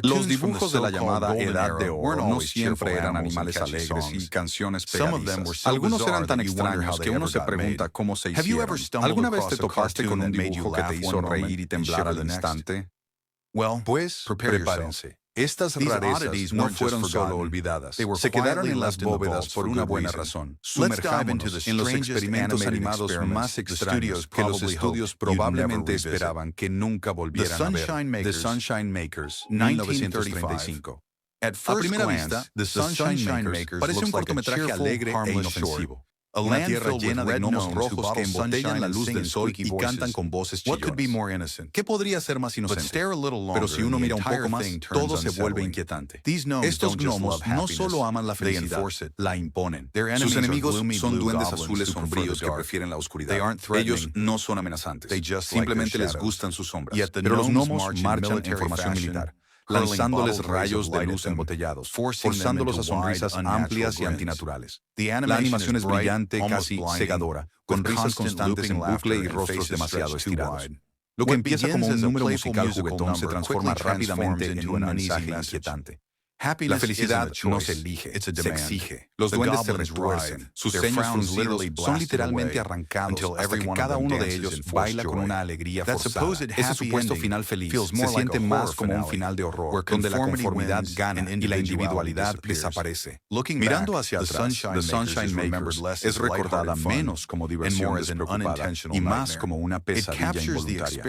Los dibujos de la llamada Edad de Oro no siempre eran animales alegres y canciones pegadizas. Algunos eran tan extraños que uno se pregunta cómo se hicieron. ¿Alguna vez te topaste con un dibujo que te hizo reír y temblar al instante? Pues, prepárense. Estas rarezas no fueron solo olvidadas. Se quedaron en las bóvedas por una buena razón. Sumerjámonos en los experimentos animados más extraños que los estudios probablemente esperaban que nunca volvieran a ver. The Sunshine Makers, 1935. A primera vista, The Sunshine Makers parece un cortometraje alegre e inofensivo. Una tierra llena de gnomos rojos que embotellan la luz del sol y cantan con voces chillonas. ¿Qué podría ser más inocente? Pero si uno mira un poco más, todo se vuelve inquietante. Estos gnomos no solo aman la felicidad, la imponen. Sus enemigos son duendes azules sombríos que prefieren la oscuridad. Ellos no son amenazantes, simplemente les gustan sus sombras. Pero los gnomos marchan en formación militar, lanzándoles rayos de luz embotellados, forzándolos a sonrisas amplias y antinaturales. La animación es brillante, casi cegadora, con risas constantes en bucle y rostros demasiado estirados. Lo que empieza como un número musical juguetón se transforma rápidamente en un mensaje inquietante. La felicidad no se elige, se exige. Los duendes se retuercen, sus ceños fruncidos son literalmente arrancados hasta que cada uno de ellos baila con una alegría forzada. Ese supuesto final feliz se siente más como un final de horror, donde la conformidad gana y la individualidad desaparece. Mirando hacia atrás, The Sunshine Makers es recordada menos como diversión despreocupada y más como una pesadilla involuntaria.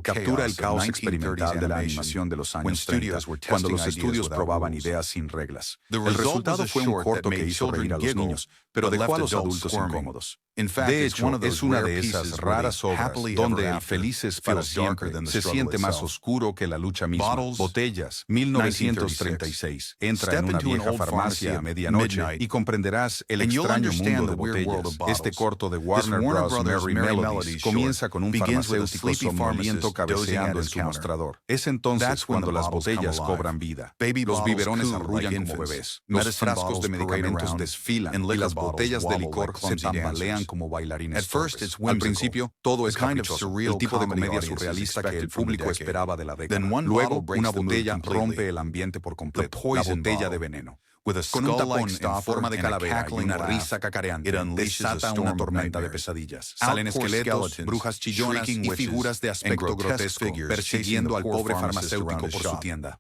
Captura el caos experimental de la animación de los años 30, cuando los estudios probaban ideas sin reglas. El resultado fue un corto que hizo reír a los niños, pero dejó a los adultos incómodos. De hecho, es una de esas raras obras donde el felices para siempre se siente más oscuro que la lucha misma. Botellas, 1936. Entra en una vieja farmacia a medianoche y comprenderás el extraño mundo de botellas. Este corto de Warner Bros. Merry Melodies comienza con un farmacéutico somnoliento cabeceando en su mostrador. Es entonces cuando las botellas cobran vida. Los biberones arrullan como bebés. Los frascos de medicamentos desfilan y las botellas de licor se tambalean como bailarines torpes. Al principio, todo es caprichoso, el tipo de comedia surrealista que el público esperaba de la década. Luego, una botella rompe el ambiente por completo, la botella de veneno. Con un tapón en forma de calavera y una risa cacareante, desata una tormenta de pesadillas. Salen esqueletos, brujas chillonas y figuras de aspecto grotesco persiguiendo al pobre farmacéutico por su tienda.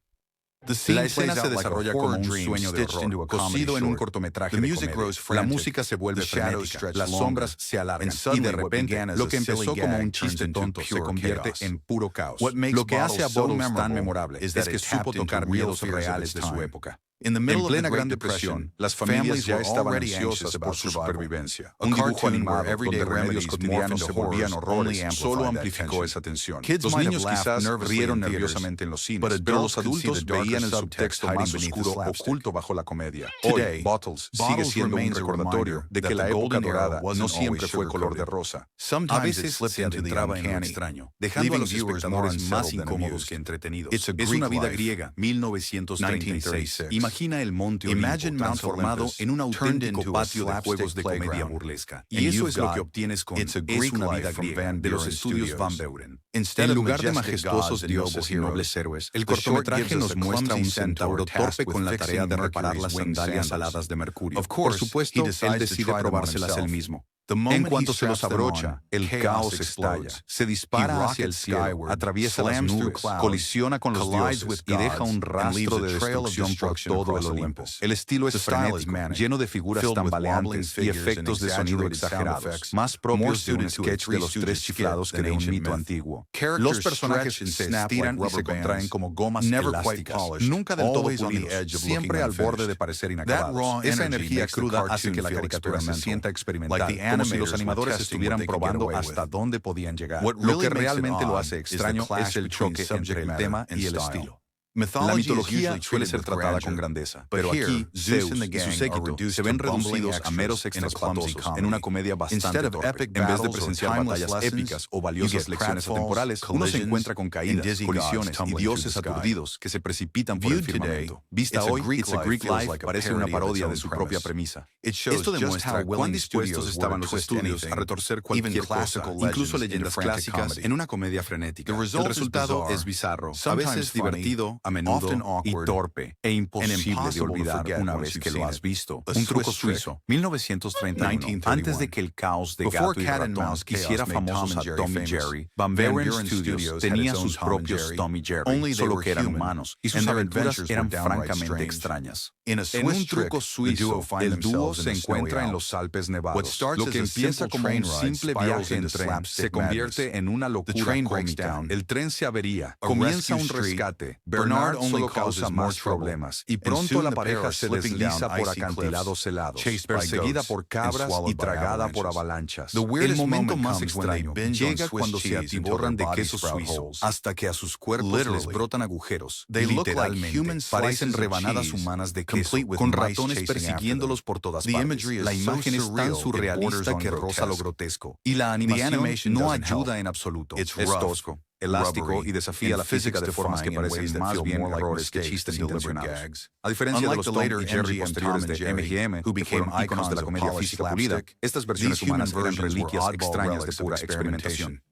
La escena se desarrolla como un sueño de horror, cosido en un cortometraje de comedia. La música se vuelve frenética, las sombras se alargan y de repente lo que empezó como un chiste tonto se convierte en puro caos. Lo que hace a Bottles tan memorable es que supo tocar miedos reales de su época. En plena Gran Depresión, las familias ya estaban ansiosas por su supervivencia. Un dibujo animado donde remedios cotidianos se volvían horrores solo amplificó esa tensión. Los niños quizás rieron nerviosamente en los cines, pero los adultos veían el subtexto más oscuro oculto bajo la comedia. Hoy, Bottles sigue siendo un recordatorio de que la época dorada no siempre fue color de rosa. A veces se adentraba en lo extraño, dejando a los espectadores más incómodos que entretenidos. Es una vida griega, 1936. Imagina el Monte Olimpo transformado en un auténtico patio de juegos de comedia burlesca. Y eso es lo que obtienes con Es una vida griega, de los estudios Van Beuren. En lugar de majestuosos dioses y nobles héroes, el cortometraje nos muestra un centauro torpe con la tarea de reparar las sandalias aladas de Mercurio. Por supuesto, él decide probárselas él mismo. En cuanto se los abrocha, el caos estalla, se dispara hacia el cielo, atraviesa las nubes, colisiona con los dioses y deja un rastro de destrucción por todo el Olimpo. El estilo es frenético, lleno de figuras tambaleantes y efectos de sonido exagerados, más propios de un sketch de los tres chiflados que de un mito antiguo. Los personajes se estiran y se contraen como gomas elásticas, nunca del todo pulidos, siempre al borde de parecer inacabados. Esa energía cruda hace que la caricatura se sienta experimental, como si los animadores estuvieran probando hasta dónde podían llegar. Lo que realmente lo hace extraño es el choque entre el tema y el estilo. La mitología suele ser tratada con grandeza, pero aquí Zeus y su séquito se ven reducidos a meros extras patosos en una comedia bastante torpe. En vez de presenciar batallas épicas o valiosas lecciones atemporales, uno se encuentra con caídas, colisiones y dioses aturdidos que se precipitan por el firmamento. Vista hoy, It's a Greek Life parece una parodia de su propia premisa. Esto demuestra cuán dispuestos estaban los estudios a retorcer cualquier cosa, incluso leyendas clásicas, en una comedia frenética. El resultado es bizarro, a veces divertido a menudo y torpe e imposible de olvidar una vez que lo has visto. Un truco suizo, 1931, antes de que el caos de Gato y Ratón hiciera famosos a Tom y Jerry, Van Buren Studios tenía sus propios Tom y Jerry, solo que eran humanos, y sus aventuras eran francamente extrañas. En un truco suizo, el dúo se encuentra en los Alpes Nevados. Lo que empieza como un simple viaje en tren se convierte en una locura cómica. El tren se avería, comienza un rescate. Bernard solo causa más problemas, y pronto la pareja se desliza por acantilados helados, perseguida por cabras y tragada por avalanchas. El momento más extraño llega cuando se atiborran de queso suizo hasta que a sus cuerpos les brotan agujeros. Literalmente, parecen rebanadas humanas de queso, con ratones persiguiéndolos por todas partes. La imagen es tan surrealista que roza lo grotesco, y la animación no ayuda en absoluto. Es tosco, elástico y desafía la física de formas que parecen más bien errores que chistes intencionados. A diferencia de los Tom y Jerry posteriores de M&M, que fueron íconos de la comedia física pulida, estas versiones humanas eran reliquias extrañas de pura experimentación.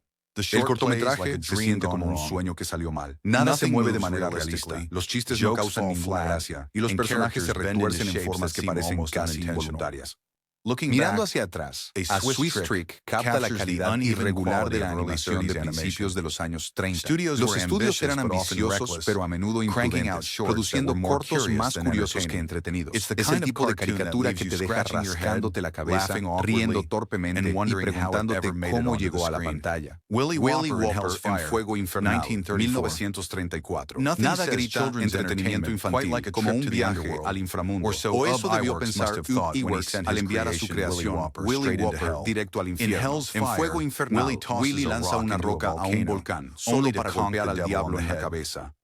El cortometraje se siente como un sueño que salió mal. Nada se mueve de manera realista. Los chistes no causan ninguna gracia, y los personajes se retuercen en formas que parecen casi involuntarias. Mirando hacia atrás, A Swiss Trick capta la calidad irregular de la animación de principios de los años 30. Los estudios eran ambiciosos, pero a menudo imprudentes, produciendo cortos más curiosos que entretenidos. Es el tipo de caricatura que te deja rascándote la cabeza, riendo torpemente y preguntándote cómo llegó a la pantalla. Willy Whopper en Fuego Infernal, 1934. Nada grita entretenimiento infantil como un viaje al inframundo. O eso debió pensar Ute Ewers al enviar a su creación, Willy Whopper, directo al infierno. En Fuego Infernal, Willy lanza una roca a un volcán, solo para golpear al diablo en la cabeza.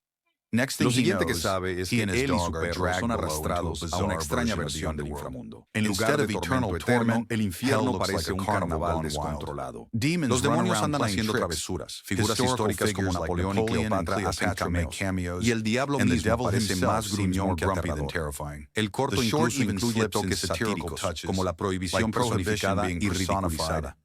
Lo siguiente que sabe es que él y su perro son arrastrados a una extraña versión del inframundo. En lugar de tormento eterno, el infierno parece un carnaval descontrolado. Los demonios andan haciendo travesuras. Figuras históricas como Napoleón y Cleopatra hacen cameos. Y el diablo mismo parece más gruñón que aterrador. El corto incluso incluye toques satíricos, como la prohibición personificada y ridiculizada.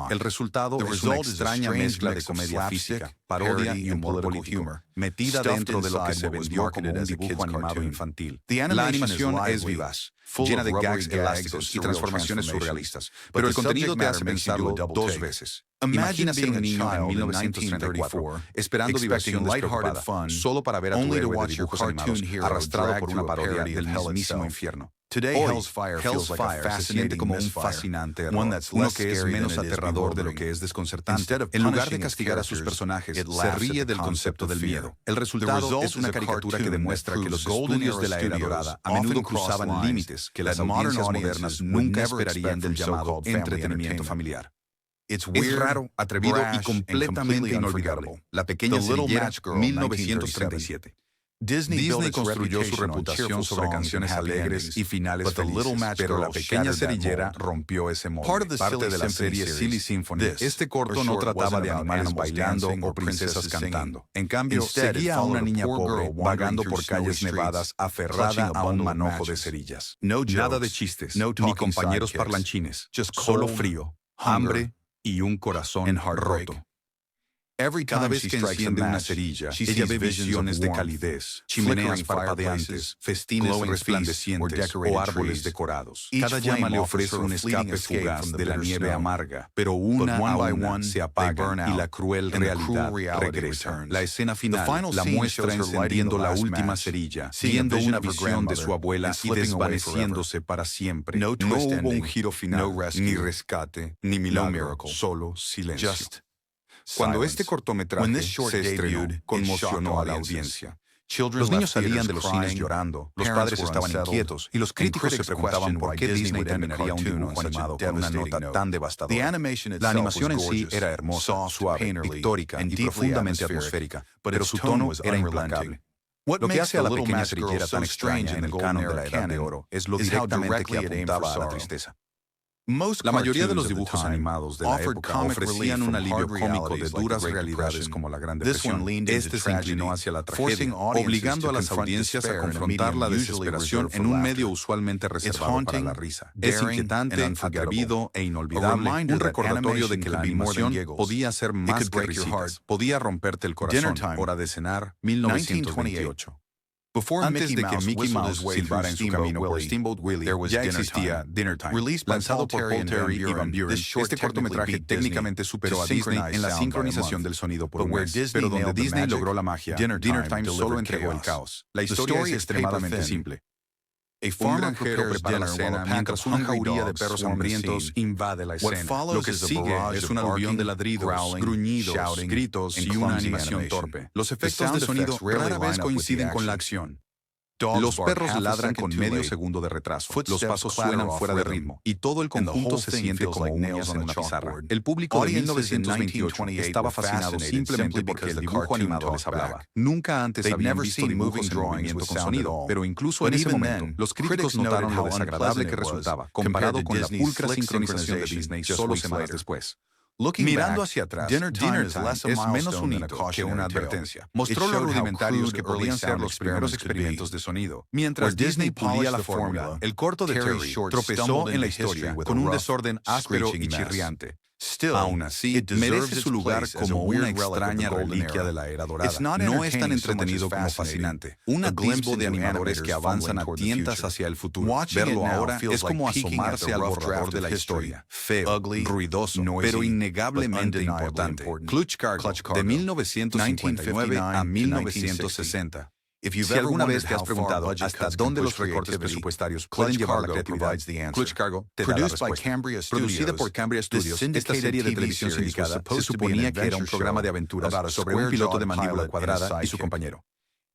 El resultado es una extraña mezcla de comedia física, parodia y humor político, metida dentro de lo que se vendió como un dibujo animado infantil. La animación es vivaz, llena de gags elásticos y transformaciones surrealistas, pero el contenido te hace pensarlo dos veces. Imagina ser un niño en 1934 esperando diversión despreocupada, solo para ver a tu héroe de dibujos animados arrastrado por una parodia del mismísimo infierno. Hoy, Hellfire se siente como un fascinante error, uno que es menos aterrador de lo que es desconcertante. En lugar de castigar a sus personajes, se ríe del concepto del miedo. El resultado es una caricatura que demuestra que los estudios de la Era Dorada a menudo cruzaban límites que las audiencias modernas nunca esperarían del llamado entretenimiento familiar. Es raro, atrevido y completamente inolvidable. La Pequeña Cerillera, 1937. Disney construyó su reputación sobre canciones alegres y finales felices, pero La Pequeña Cerillera rompió ese molde. Parte de la serie Silly Symphony, este corto no trataba de animales bailando o princesas cantando. En cambio, seguía a una niña pobre vagando por calles nevadas aferrada a un manojo de cerillas. Nada de chistes, ni compañeros parlanchines, solo frío, hambre y un corazón roto. Cada vez que enciende una cerilla, ella ve visiones de calidez, chimeneas parpadeantes, festines resplandecientes o árboles decorados. Cada llama le ofrece un escape fugaz de la nieve amarga, pero una a una se apaga y la cruel realidad regresa. La escena final la muestra encendiendo la última cerilla, viendo una visión de su abuela y desvaneciéndose para siempre. No hubo un giro final, ni rescate, ni milagro, solo silencio. Cuando este cortometraje se estrenó, conmocionó a la audiencia. Los niños salían de los cines llorando, los padres estaban inquietos y los críticos se preguntaban por qué Disney terminaría un dibujo animado con una nota tan devastadora. La animación en sí era hermosa, suave, pictórica y profundamente atmosférica, pero su tono era implacable. Lo que hace a La Pequeña Cerillera tan extraña en el canon de la Edad de Oro es lo directamente que apuntaba a la tristeza. La mayoría de los dibujos animados de la época ofrecían un alivio cómico de duras realidades como la Gran Depresión. Este se inclinó hacia la tragedia, obligando a las audiencias a confrontar la desesperación en un medio usualmente reservado para la risa. Es inquietante, atrevido e inolvidable, un recordatorio de que la animación podía ser más que risitas, podía romperte el corazón. Hora de cenar, 1928. Antes de que Mickey Mouse silbara en su camino por Steamboat Willie, ya existía Dinner Time, lanzado por Paul Terry y Van Buren. Este cortometraje técnicamente superó a Disney en la sincronización del sonido por un mes, pero donde Disney logró la magia, Dinner Time solo entregó el caos. La historia es extremadamente simple. Un granjero prepara la cena mientras una jauría de perros hambrientos invade la escena. Lo que sigue es un aluvión de ladridos, gruñidos, gritos y una animación torpe. Los efectos de sonido rara vez coinciden con la acción. Los perros ladran con medio segundo de retraso, los pasos suenan fuera de ritmo, y todo el conjunto se siente como uñas en una pizarra. El público de 1928 estaba fascinado simplemente porque el dibujo animado les hablaba. Nunca antes habían visto dibujos en movimiento con sonido, pero incluso en ese momento, los críticos notaron lo desagradable que resultaba, comparado con la pulcra sincronización de Disney solo semanas después. Mirando hacia atrás, Dinner Time es menos un hito que una advertencia. Mostró lo rudimentarios que podían ser los primeros experimentos de sonido. Mientras Disney pulía la fórmula, el corto de Terry tropezó en la historia con un desorden áspero y chirriante. Aún así, merece su lugar como una extraña reliquia de la era dorada. No es tan entretenido como fascinante. Un atisbo de animadores que avanzan a tientas hacia el futuro. Verlo ahora es como asomarse al borrador de la historia. Feo, ruidoso, pero innegablemente importante. Clutch Cargo, de 1959 a 1960. Si alguna vez te has preguntado hasta dónde los recortes presupuestarios pueden llevar a la creatividad, Clutch Cargo te da la respuesta. Producida por Cambria Studios, esta serie de televisión sindicada se suponía que era un programa de aventuras sobre un piloto de mandíbula cuadrada y su compañero.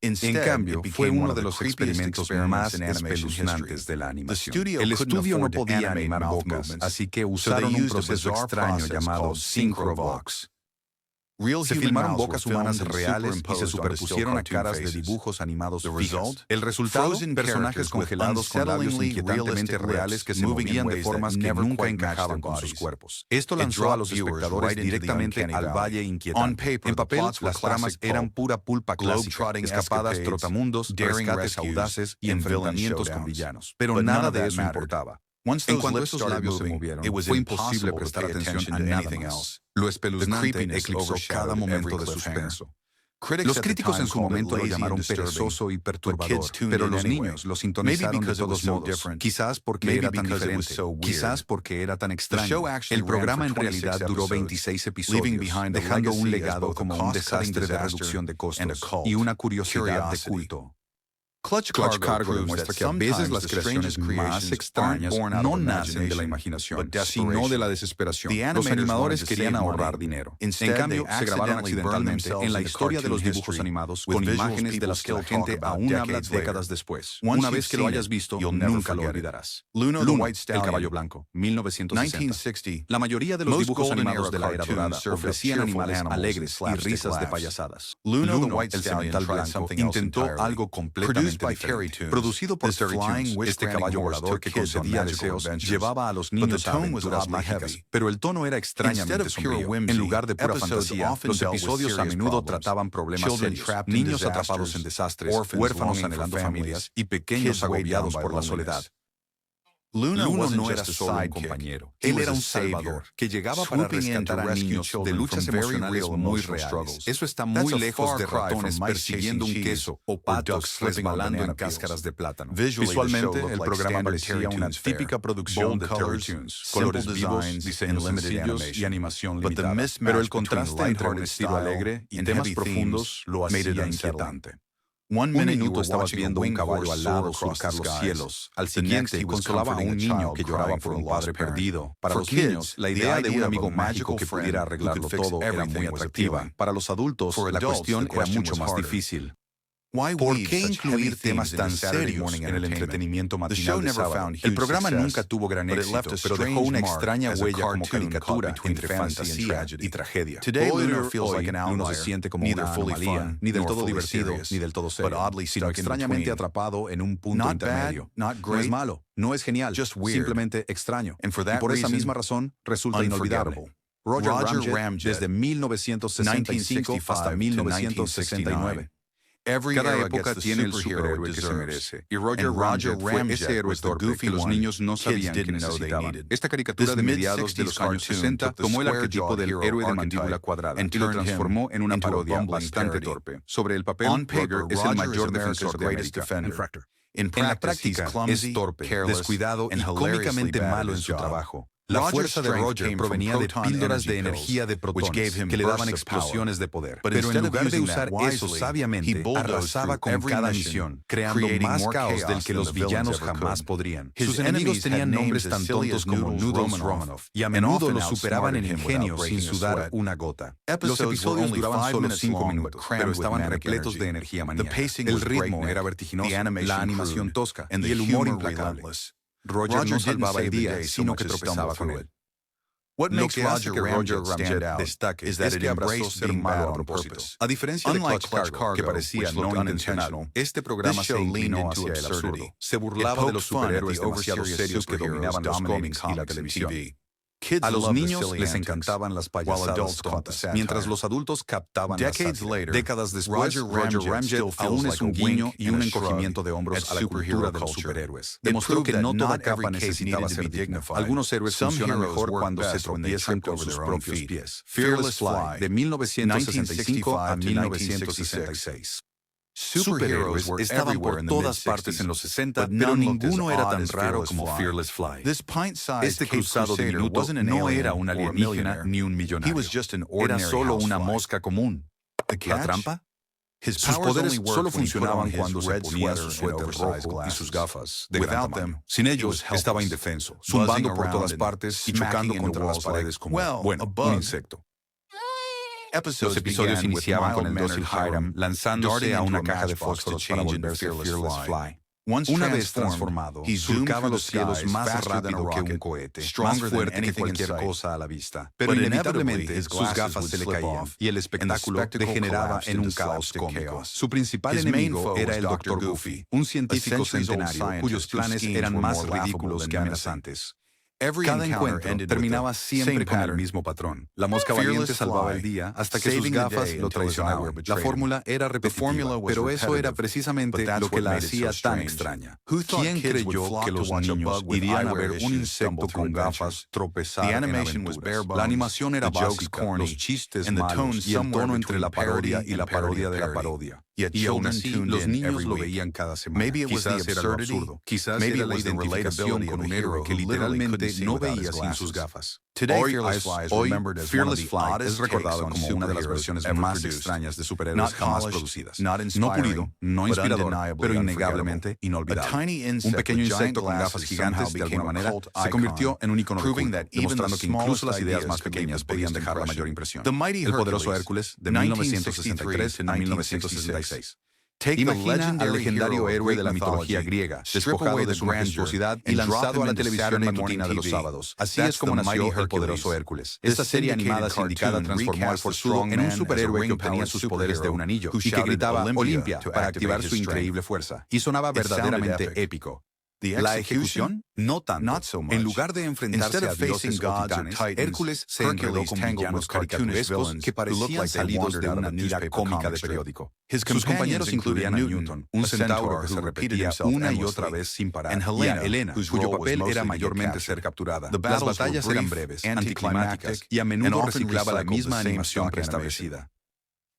En cambio, fue uno de los experimentos más espeluznantes de la animación. El estudio no podía animar bocas, así que usaron un proceso extraño llamado Synchrovox. Se filmaron bocas humanas reales y se superpusieron a caras de dibujos animados fijas. El resultado, personajes congelados con labios inquietantemente reales que se movían de formas que nunca encajaban con sus cuerpos. Esto lanzó a los espectadores directamente al valle inquietante. En papel, las tramas eran pura pulpa clásica, escapadas, trotamundos, rescates audaces y enfrentamientos con villanos. Pero nada de eso importaba. En cuanto esos labios se movieron, fue imposible prestar atención a nada más. Lo espeluznante eclipsó cada momento de suspenso. Los críticos en su momento lo llamaron perezoso y perturbador, pero los niños lo sintonizaron de todos modos, quizás porque era tan diferente, quizás porque era tan extraño. El programa en realidad duró 26 episodios, dejando un legado como un desastre de reducción de costos y una curiosidad de culto. Clutch Cargo demuestra que a veces las creaciones más extrañas no nacen de la imaginación, sino de la desesperación. Los animadores querían ahorrar dinero. En cambio, se grabaron accidentalmente en la historia de los dibujos animados con imágenes de las que la gente aún habla décadas después. Una vez que lo hayas visto, nunca lo olvidarás. Luna, el caballo blanco, 1960. La mayoría de los dibujos animados de la era dorada ofrecían animales alegres y risas de payasadas. Luna, el semental blanco, intentó algo completamente diferente. Producido por Terry Tunes, este caballo volador que concedía deseos llevaba a los niños a aventuras mágicas, pero el tono era extrañamente sombrío. En lugar de pura fantasía, los episodios a menudo trataban problemas serios, niños atrapados en desastres, huérfanos anhelando familias y pequeños agobiados por la soledad. Luna no era solo un compañero, él era un salvador que llegaba para rescatar a niños de luchas emocionales muy reales. Eso está muy lejos de ratones persiguiendo un queso o patos resbalando en cáscaras de plátano. Visualmente, el programa parecía una típica producción de Terry Tunes, colores vivos, diseños sencillos y animación limitada. Pero el contraste entre un estilo alegre y temas profundos lo hacía inquietante. Un minuto estabas viendo un caballo alado surcar los cielos. Al siguiente, consolaba a un niño que lloraba por un padre perdido. Para los niños, la idea de un amigo mágico que pudiera arreglarlo todo era muy atractiva. Para los adultos, la cuestión era mucho más difícil. ¿Por qué incluir temas tan serios en el entretenimiento matinal de sábado? El programa nunca tuvo gran éxito, pero dejó una extraña huella como caricatura entre fantasía y tragedia. Hoy Lunar no se siente como una anomalía, ni del todo divertido, ni del todo serio, sino extrañamente atrapado en un punto intermedio. No es malo, no es genial, simplemente extraño. Y por esa misma razón, resulta inolvidable. Roger Ramjet, desde 1965 hasta 1969. Cada época tiene el superhéroe que se merece. Y Roger Ramjet fue ese héroe torpe que los niños no sabían que necesitaban. Esta caricatura de mediados de los años 60 tomó el arquetipo del héroe de mandíbula cuadrada y lo transformó en una parodia bastante torpe. Sobre el papel, Roger es el mayor defensor de América. En la práctica, es torpe, descuidado y cómicamente malo en su trabajo. La fuerza de Roger provenía de píldoras de energía de protones que le daban explosiones de poder. Pero en lugar de usar eso sabiamente, arrasaba con cada misión, creando más caos del que los villanos jamás podrían. Sus enemigos tenían nombres tan tontos como Noodles Romanoff, y a menudo los superaban en ingenio sin sudar una gota. Los episodios duraban solo 5 minutos, pero estaban repletos de energía maníaca. El ritmo era vertiginoso, la animación tosca y el humor implacable. Roger no salvaba el día, sino que tropezaba con él. Lo que hace que Roger Ramjet destaque es que abrazó ser malo a propósito. A diferencia de Clutch Cargo, que parecía no intencional, este programa se inclinó hacia el absurdo. Se burlaba de los superhéroes demasiado serios que dominaban los cómics y la televisión. A los niños les encantaban las payasadas tontas, mientras los adultos captaban la sátira. Décadas después, Roger Ramjet aún es un guiño y un encogimiento de hombros a la cultura de los superhéroes. Demostró que no toda capa necesitaba ser digna. Algunos héroes funcionan mejor cuando se tropiezan con sus propios pies. Fearless Fly, de 1965 a 1966. Superhéroes estaban por todas partes en los 60, pero ninguno era tan raro como Fearless Fly. Este cruzado diminuto no era un alienígena ni un millonario. Era solo una mosca común. ¿La trampa? Sus poderes solo funcionaban cuando se ponía su suéter rojo y sus gafas de gran tamaño. Sin ellos, estaba indefenso, zumbando por todas partes y chocando contra las paredes como, un insecto. Los episodios iniciaban con el dócil Hiram lanzándose a una caja de fósforos para volverse Fearless Fly. Una vez transformado, surcaba los cielos más rápido que un cohete, más fuerte que cualquier cosa a la vista. Pero inevitablemente sus gafas se le caían y el espectáculo degeneraba en un caos cómico. Su principal enemigo era el Dr. Goofy, un científico centenario cuyos planes eran más ridículos que amenazantes. Cada encuentro terminaba siempre con el mismo patrón. La mosca valiente salvaba el día hasta que sus gafas lo traicionaban. La fórmula era repetitiva, pero eso era precisamente lo que la hacía tan extraña. ¿Quién creyó que los niños irían a ver un insecto con gafas tropezar en aventuras? La animación era básica, los chistes malos y el tono entre la parodia y la parodia de la parodia. Y aún así, los niños lo veían cada semana. Quizás era lo absurdo. Quizás era la identificación con un héroe que literalmente no veía sin sus gafas. Hoy, Fearless Fly es recordado como una de las versiones más extrañas de superhéroes jamás producidas. No pulido, no inspirador, pero innegablemente inolvidable. Un pequeño insecto con gafas gigantes, de alguna manera, se convirtió en un icono de culto, demostrando que incluso las ideas más pequeñas podían dejar la mayor impresión. El poderoso Hércules, de 1963 a 1966. Imagina al legendario héroe de la mitología griega, despojado de su majestuosidad y lanzado a la televisión matutina de los sábados. Así es como nació el poderoso Hércules. Esta serie animada sindicada transformó al forzudo en un superhéroe que obtenía sus poderes de un anillo y que gritaba Olimpia para activar su increíble fuerza. Y sonaba verdaderamente épico. La ejecución, no tanto. En lugar de enfrentarse a dioses o titanes, Hércules se enredó con villanos caricaturescos que parecían salidos de una tira cómica de periódico. Sus compañeros incluían a Newton, un centauro que se repetía una y otra vez sin parar, y a Helena, cuyo papel era mayormente ser capturada. Las batallas eran breves, anticlimáticas, y a menudo reciclaba la misma animación preestablecida.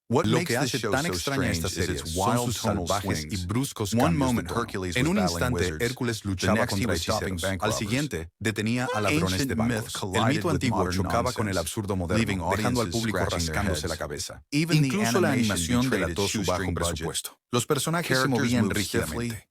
Lo que hace tan extraña esta serie son sus salvajes y bruscos cambios de tono. En un instante, Hércules luchaba contra hechiceros. Al siguiente, detenía a ladrones de bancos. El mito antiguo chocaba con el absurdo moderno, dejando al público rascándose la cabeza. Incluso la animación delató su bajo presupuesto. Los personajes se movían rígidamente.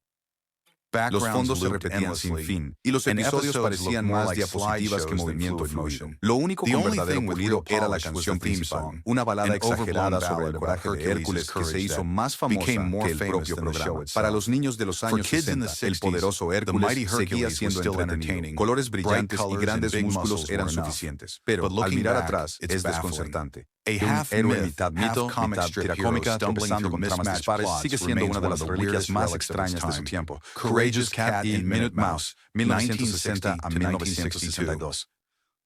Los fondos se repetían sin fin, y los episodios parecían más diapositivas que movimiento fluido. Lo único con verdadero pulido era la canción principal, una balada exagerada sobre el coraje de Hércules que se hizo más famosa que el propio programa. Para los niños de los años 60, el poderoso Hércules seguía siendo entretenido. Colores brillantes y grandes músculos eran suficientes, pero al mirar atrás es desconcertante. Un héroe mitad mito, mitad tiracómica, tropezando con tramas dispares, sigue siendo una de las reliquias más extrañas de su tiempo. Courageous Cat y Minute Mouse, 1960 a 1962.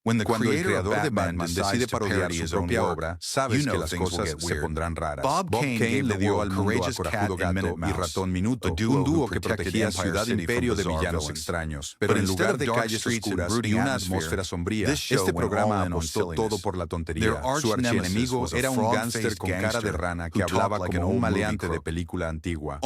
Cuando el creador de Batman decide parodiar su propia obra, sabes que las cosas se pondrán raras. Bob Kane le dio al mundo a Corajudo Gato y Ratón Minuto, un dúo que protegía Ciudad Imperio de villanos extraños. Pero en lugar de calles oscuras y una atmósfera sombría, este programa apostó todo por la tontería. Su archienemigo era un gángster con cara de rana que hablaba como un maleante de película antigua.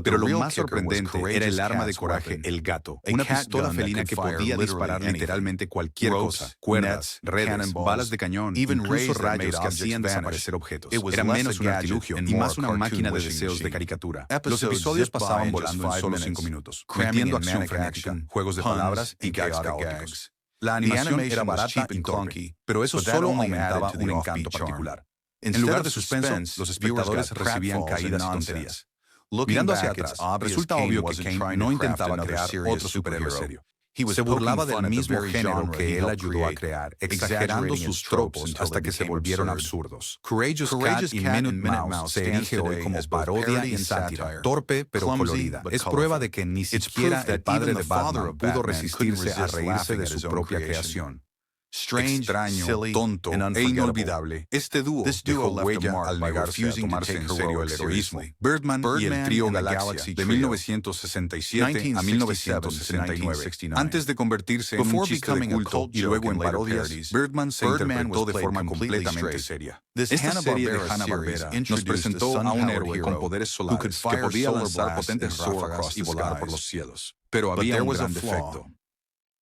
Pero lo más sorprendente era el arma de coraje, el gato, una pistola felina que podía disparar literalmente cualquier cosa, cuerdas, redes, balas de cañón, incluso rayos que hacían desaparecer objetos. Era menos un artilugio y más una máquina de deseos de caricatura. Los episodios pasaban volando en solo 5 minutos, metiendo acción frenética, juegos de palabras y gags caóticos. La animación era barata y torpe, pero eso solo aumentaba un encanto particular. En lugar de suspenso, los espectadores recibían caídas y tonterías. Mirando hacia atrás, resulta obvio que Kane no intentaba crear otro superhéroe serio. Se burlaba del mismo género que él ayudó a crear, exagerando sus tropos hasta que se volvieron absurdos. Courageous Cat y Minute Mouse se erige hoy como parodia y sátira, torpe pero colorida. Es prueba de que ni siquiera el padre de Batman pudo resistirse a reírse de su propia creación. Extraño, tonto e inolvidable, este dúo dejó huella al negarse a tomarse en serio el heroísmo. Birdman y el Trío Galaxia, de 1967 a 1969. Antes de convertirse en un chiste de culto y luego en parodias, Birdman se interpretó de forma completamente seria. Esta serie de Hanna-Barbera nos presentó a un héroe con poderes solares que podía lanzar potentes ráfagas y volar por los cielos. Pero había un gran defecto.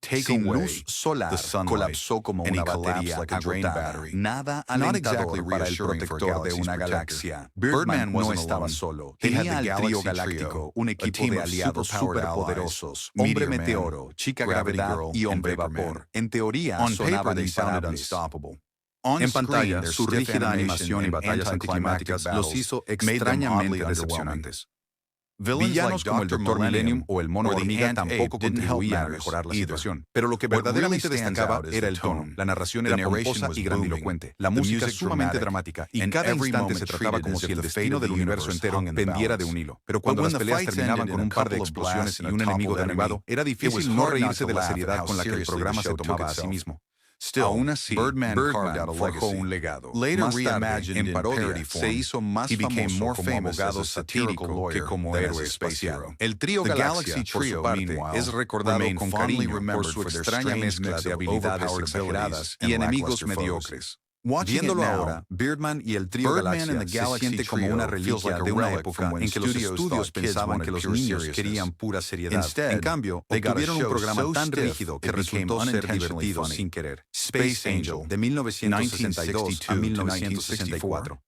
Sin luz solar, colapsó como una batería agotada. Nada alentador para el protector de una galaxia. Birdman no estaba solo. Tenía al trío galáctico, un equipo de aliados superpoderosos. Hombre Meteoro, Chica Gravedad y Hombre Vapor. En teoría, sonaban imparables. En pantalla, su rígida animación y batallas anticlimáticas los hizo extrañamente decepcionantes. Villanos como el Dr. Millennium o el Mono Hormiga tampoco contribuían a mejorar la situación. Pero lo que verdaderamente destacaba era el tono. La narración era pomposa y grandilocuente. La música sumamente dramática. Y cada instante se trataba como si el destino del universo entero pendiera de un hilo. Pero cuando las peleas terminaban con un par de explosiones y un enemigo derribado, era difícil no reírse de la seriedad con la que el programa se tomaba a sí mismo. Aún así, Birdman forjó un legado. Más tarde, en parodia, se hizo más famoso como abogado satírico que como héroe espacial. El trío Galaxia, por su parte, es recordado con cariño por su extraña mezcla de habilidades exageradas y enemigos mediocres. Viéndolo ahora, Birdman y el trío Galaxia se siente como una reliquia de una época en que los estudios pensaban que los niños querían pura seriedad. En cambio, obtuvieron un programa tan rígido que resultó ser divertido sin querer. Space Angel, de 1962 a 1964.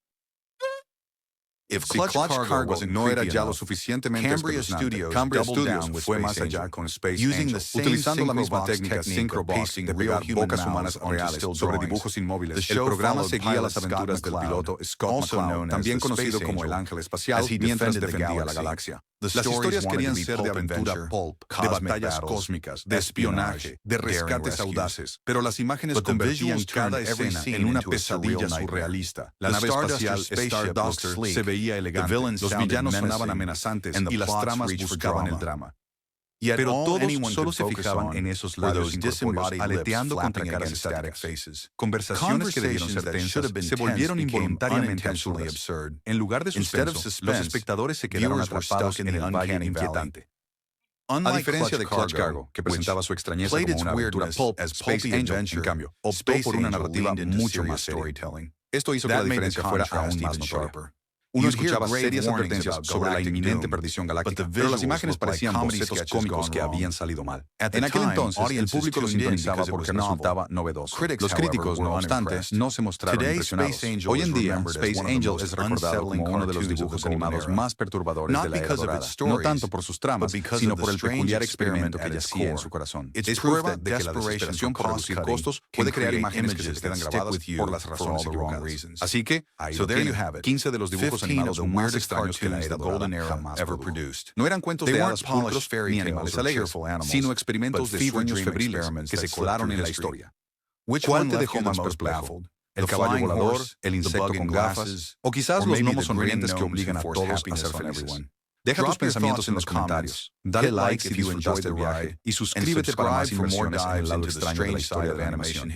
Si Clutch Cargo no era ya lo suficientemente espeluznante, Cambria Studios fue más allá con Space Angel, utilizando la misma técnica Synchrobox de pegar bocas humanas reales sobre dibujos inmóviles. El programa seguía las aventuras del piloto Scott McCloud, también conocido como el Ángel Espacial, mientras defendía la galaxia. Las historias querían ser de aventura pulp, de batallas cósmicas, de espionaje, de rescates audaces, pero las imágenes convertían cada escena en una pesadilla surrealista. La nave espacial Starduster se veía elegante, los villanos sonaban amenazantes y las tramas buscaban el drama. Pero todos solo se fijaban en esos labios incorpóreos aleteando contra caras estáticas. Conversaciones que debieron ser tensas se volvieron involuntariamente absurdas. En lugar de suspenso, los espectadores se quedaron atrapados en el valle inquietante. A diferencia de Clutch Cargo, que presentaba su extrañeza como una aventura pulp, Space Angel, en cambio, optó por una narrativa mucho más seria. Esto hizo que la diferencia fuera aún más notoria. Uno escuchaba serias advertencias sobre la inminente perdición galáctica, pero las imágenes parecían bocetos cómicos que habían salido mal. En aquel entonces, el público lo sintonizaba porque resultaba novedoso. Los críticos, no obstante, no se mostraron impresionados. Hoy en día, Space Angel es recordado como uno de los dibujos animados más perturbadores de la era dorada, no tanto por sus tramas, sino por el peculiar experimento que yacía en su corazón. Es prueba de que la desesperación por reducir costos puede crear imágenes que se te quedan grabadas por las razones equivocadas. Así que, ahí lo tienen, 15 de los dibujos animados más extraños que la era dorada jamás produjo. No eran cuentos de hadas pulcros ni animales alegres, sino experimentos de sueños febriles que se colaron en la historia. ¿Cuál te dejó más perplejo? ¿El caballo volador, el insecto con gafas, o quizás los gnomos sonrientes que obligan a todos a ser felices? Deja tus pensamientos en los comentarios, dale like si disfrutaste el viaje y suscríbete para más impresiones en el lado extraño de la historia de la animación.